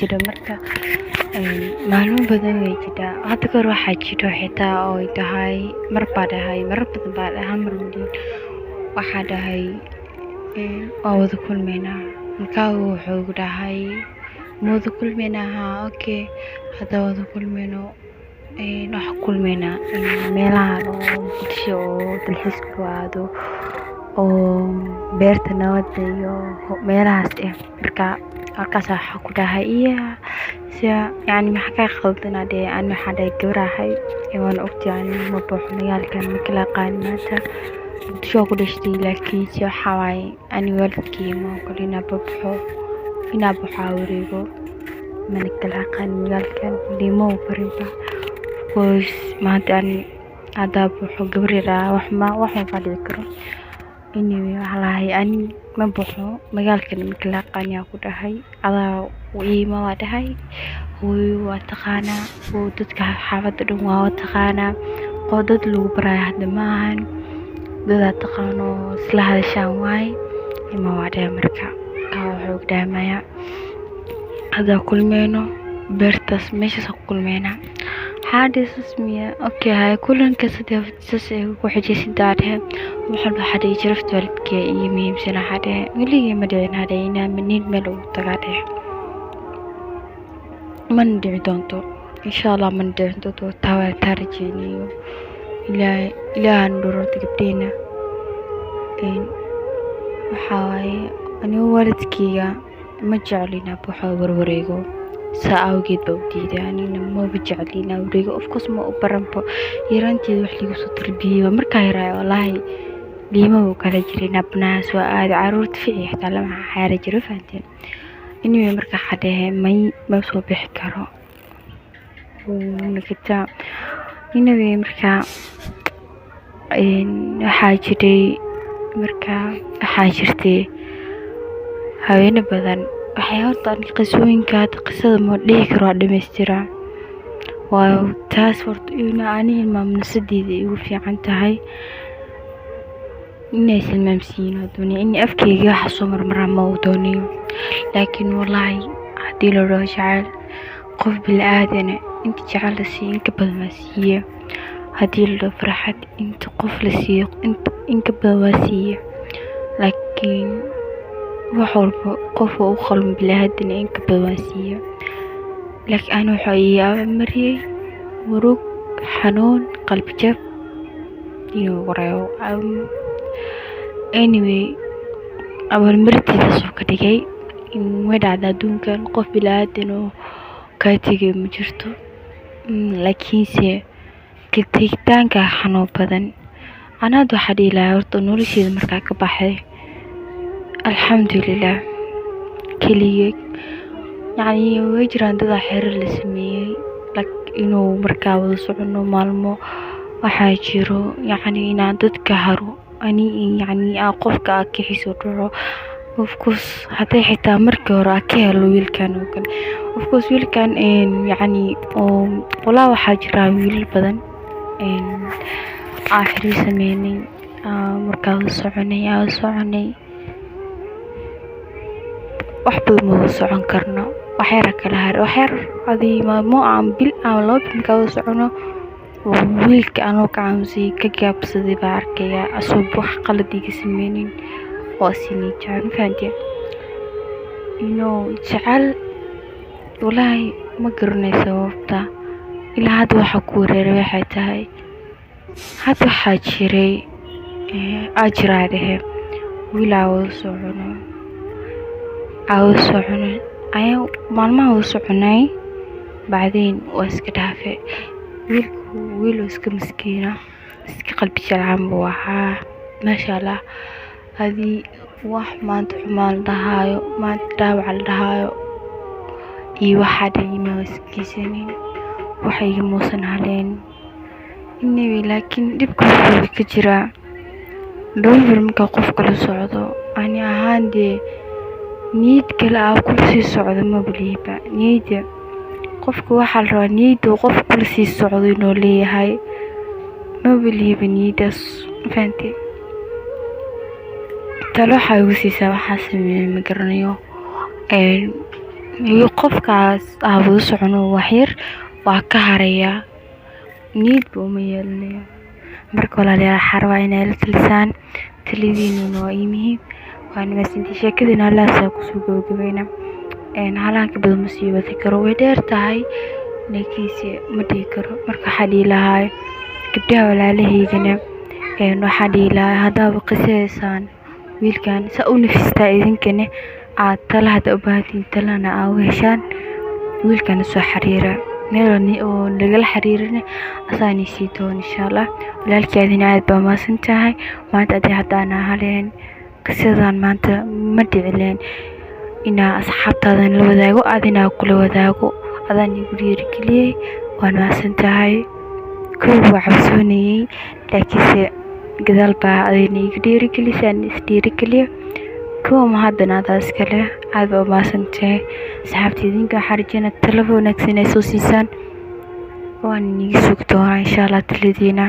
jira marka maalmo badan way jirtaa hadda kor waxaa jiro xitaa oo ay tahay mar badan baa dhahay mar waliin waxaa dhahay waa wada kulmeynaa markaa wuxuu dhahay ma wada kulmeynaa haa okay hadda wada kulmeyno waxa kulmeynaa meelahan oo bulsho oo dalxiiska ku aado oo beerta nabadda iyo meelahaas markaa halkaas waxaa ku dhahay يعني ما حكى خلطنا دي أنا حدا جراحي وأنا أختي يعني ما بروح مجال كان مكلا قانماتها شو قديش دي لكن شو حواي أنا ولدكي ما كلنا بروحه هنا بحاوريجو من كلا قان مجال كان اللي مو بريبا كويس ما تاني هذا بروحه جبريرا وحما بعد ذكره إني والله أنا ما بروحه مجال كان مكلا قان ياخد هاي على وإيما وادهاي وتقانا ودتك حافظ دموا وتقانا قدد لو براي دمان ددا تقانو سلاها شاواي إما وادها مركا كاو حوق دامايا هذا كل مينو بيرتس ماشي كل مينا حادث اسمية اوكي هاي كلن كسدها فتسسي وحجي سدادها وحلب حدا يجرفت والدك يميم سنة حدا ولي مدعين هذا ينام منين ملو تقاته من دعي دونتو إن شاء الله من دعي دونتو تاوى تارجيني إلى ندورو تقبدينا وحاوي أنا والدكيga ma jeclina buuxa warwareego saawgeed bawdiida yani ma jeclina wareego of course ma u baranbo yaranteed wax ligu soo tarbiyay markaa yaray wallahi liima uu kala jiray nabnaas waa aad caruurta fiican xitaa lama xaara jiro faanteen inuu marka xadee ma soo bixi karo nakita inuu marka waxaa jirtay haweene badan waxay horta qisooyinka qisada ma dhihi karo dhameystira waayo taas horta aniga maamulsadeeda igu fiican tahay inay silmaamsiino doonay in afkeyga waxa soo marmara ma dooniyo laakiin wallahi hadii la raajo jacayl qof bil aadana inta jacayl si in ka badan wasiye hadii la farxad inta qof la siiyo in ka badan wasiye laakiin وحولبو قفو وخلم بلادنا إنك بواسية لك أنا وحيا مريي وروق حنون قلب جب ورايو anyway أول مرتي تسوق دقي إن ودع دون كان قف بلادنا كاتيجي مجرتو لكن سي كتيكتان كحنو بدن أنا دو حدي لا يرطو نوري شيء مركاك بحري الحمد لله كليك يعني ويجران دادا حير لسميي لك إنو مركاو سعنو مالمو وحاجيرو يعني إنا دادك هارو أني يعني أقفك أكيحيسو درو وفكوس حتى حتى مركورو أكيهلو ويلكان وكان وفكوس ويلكان يعني ولا وحاجرا ويل بدن آخري سميني مركاو سعني waxba ma socon karno waxyara kala har waxyar adii ma aan bil aan loo bin ka socono wiilka aan ka caawsi ka gaabsaday baa arkaya asoo wax qaladiga sameeynin oo sinii jaan faantii jacal wallahi ma garanayso sababta ilaa hadda waxa ku wareeray waxay tahay hadda waxa jiray ajraadahe wiilaaw socono soconay ayaa maalmaha u soconay بعدين واسكدافه ويلو اسك مسكينة اسك قلبي جلعان بوحا ما شاء الله هذه واح ما انت حمال دهايو ما انت داوع دهايو اي واحد يما اسكيسنين وحي موسن علين إني لكن دبكو كجرا دور مكا قف كل صعدو أنا هاندي نيد كلا كل شيء صعد ما بليبا نيد قفك واحد رانيد وقف كل شيء صعدين ولي هاي ما بليبا نيدس فانتي تلو حيوسي سوا حاسمي مقرنيو qofkaas aabuu socono wax yar waa ka haraya niyad buu ma yeelanayo. marka walaalayaal waxaan rabaa inay la talisaan taladiinuna waa ii muhiim waana maasantii sheekadiina halaasaa kusoo gabagabayna halaanka badan ma sii wadi karo way dheer tahay laakiinse ma dhihi karo. marka waxaa dhihi lahaa gabdhaha walaalahaygana waxaa dhihi lahaa haddaaba qisadeysaan wiilkan saa u nafistaa idinkana aad tala hadda u baahatiin talana aa u heshaan wiilkana soo xiriira meelani oo lagala xiriirina asaani sii doon insha allah. walaalkeedina aad baa maasan tahay maanta adii haddaan haleen qisadan maanta ma dhicileen inaa asxaabtaadan la wadaago adinaa kula wadaago adaan igu dhiirigeliyey waan maasan tahay. kow waa cabsoonayey laakiinse gadaal baa adina iga dhiirigelisaan isdhiirigeliyo kow ma haddana adaa iskale aad baa maasan tahay. asxaabta idinka waxaa rajeyna talaba wanaagsan ay soo siisaan waan iga sugi doonaa insha allah taladiina.